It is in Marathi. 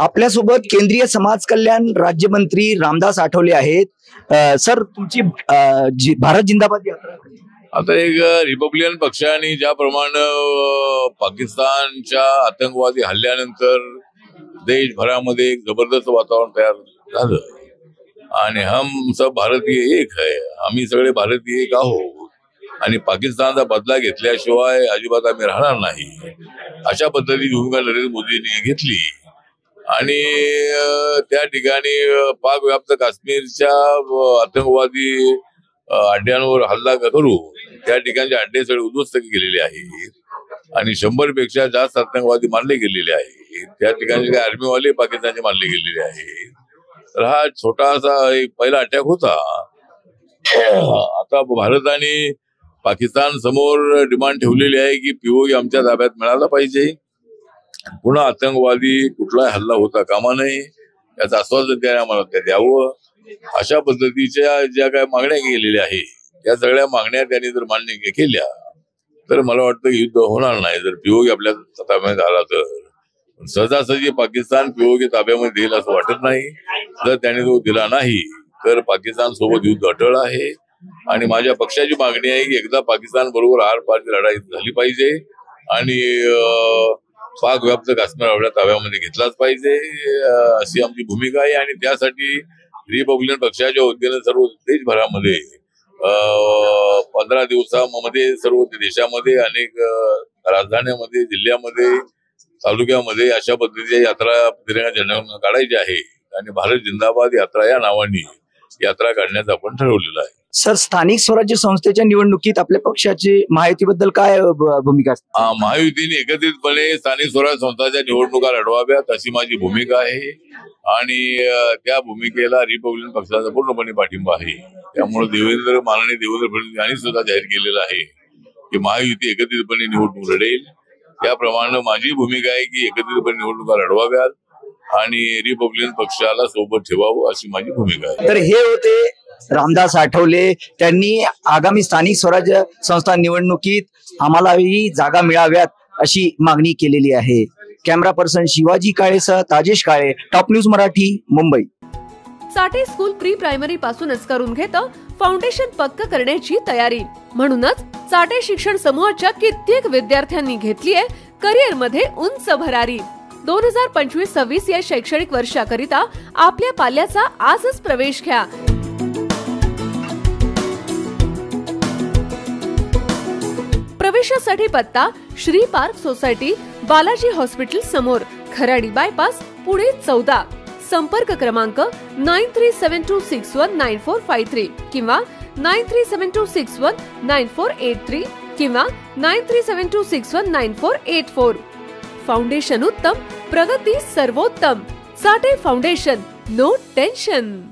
आपल्यासोबत केंद्रीय समाज कल्याण राज्यमंत्री रामदास आठवले आहेत। सर, तुमची भारत जिंदाबाद यात्रा आता एक रिपब्लिकन पक्षाने ज्याप्रमाणे पाकिस्तानच्या आतंकवादी हल्ल्यानंतर देशभरामध्ये एक जबरदस्त वातावरण तयार झालं आणि हम सब भारतीय एक है, आम्ही सगळे भारतीय एक आहोत आणि पाकिस्तानचा बदला घेतल्याशिवाय अजिबात आम्ही राहणार नाही, अशा पद्धतीची भूमिका नरेंद्र मोदींनी घेतली आणि त्या ठिकाणी पाक व्याप्त काश्मीरच्या आतंकवादी अड्ड्यांवर हल्ला करू त्या ठिकाणचे अड्डे सगळे उद्ध्वस्त केलेले आहेत आणि 100 पेक्षा जास्त आतंकवादी मारले गेलेले आहेत। त्या ठिकाणी काही आर्मीवाले पाकिस्तानचे मारले गेलेले आहेत। तर हा छोटासा एक पहिला अटॅक होता। आता भारताने पाकिस्तान समोर डिमांड ठेवलेली आहे की पीओके आमच्या ताब्यात मिळाला पाहिजे, पुन्हा आतंकवादी कुठलाही हल्ला होता कामा नये याचं आश्वासन त्याने आम्हाला द्यावं। अशा पद्धतीच्या ज्या काही मागण्या केलेल्या आहेत त्या सगळ्या मागण्या त्यांनी जर मान्य केल्या तर मला वाटतं युद्ध होणार नाही। जर पीओके आपल्या ताब्यात आला तर सहजासहजी पाकिस्तान पीओके ताब्यामध्ये देईल असं वाटत नाही। जर त्याने तो दिला नाही तर पाकिस्तान सोबत युद्ध अटळ आहे आणि माझ्या पक्षाची मागणी आहे की एकदा पाकिस्तान बरोबर आरपारची लढाई झाली पाहिजे आणि पाक व्याप्त काश्मीर आपल्या ताब्यामध्ये घेतलाच पाहिजे, अशी आमची भूमिका आहे। आणि त्यासाठी रिपब्लिकन पक्षाच्या वतीने सर्व देशभरामध्ये 15 दिवसामध्ये सर्व देशामध्ये अनेक राजधान्यांमध्ये, जिल्ह्यामध्ये, तालुक्यामध्ये अशा पद्धतीच्या यात्रा तिरंगा झेंडा काढायची आहे आणि भारत जिंदाबाद यात्रा या नावाने यात्रा काढण्याचं आपण ठरवलेलं आहे। सर, स्थानिक स्वराज्य संस्थेच्या निवडणुकीत आपल्या पक्षाची महायुतीबद्दल काय भूमिका असते? महायुतीने एकत्रितपणे स्थानिक स्वराज्य संस्थांच्या निवडणुका लढवाव्यात अशी माझी भूमिका आहे आणि त्या भूमिकेला रिपब्लिकन पक्षाचा पूर्णपणे पाठिंबा आहे। त्यामुळे माननीय देवेंद्र फडणवीस यांनी सुद्धा जाहीर केलेलं आहे की महायुती एकत्रितपणे निवडणूक लढेल। त्याप्रमाणे माझी भूमिका आहे की एकत्रितपणे निवडणुका लढवाव्यात आणि रिपब्लिकन पक्षाला सोबत ठेवावं अशी माझी भूमिका आहे। तर हे होते रामदास आठवले। त्यांनी आगामी स्थानिक स्वराज्य संस्था निवडणुकीत आम्हालाही जागा मिळाव्यात अशी मागणी केलेली आहे। कॅमेरा पर्सन शिवाजी काळेसह ताजेश काळे, टॉप न्यूज मराठी, मुंबई। साठे स्कूल प्री प्रायमरी पासूनच करून घेतं फाउंडेशन पक्क करण्याची तयारी। म्हणूनच साठे शिक्षण समूहाच्या कित्येक विद्यार्थ्यांनी घेतलीये करिअर मध्ये उंच भरारी। 2025-26 या शैक्षणिक वर्षाकरिता आपल्या पाल्याचा आजच प्रवेश घ्या। प्रवेशासाठी पत्ता Shri park society, Balaji hospital समोर, खराडी बायपास, पुणे 14। संपर्क क्रमांक 9372619453 किंवा 9372619483 किंवा 9372619484। फाउंडेशन उत्तम, प्रगती सर्वोत्तम। साठे फाउंडेशन, नो टेन्शन।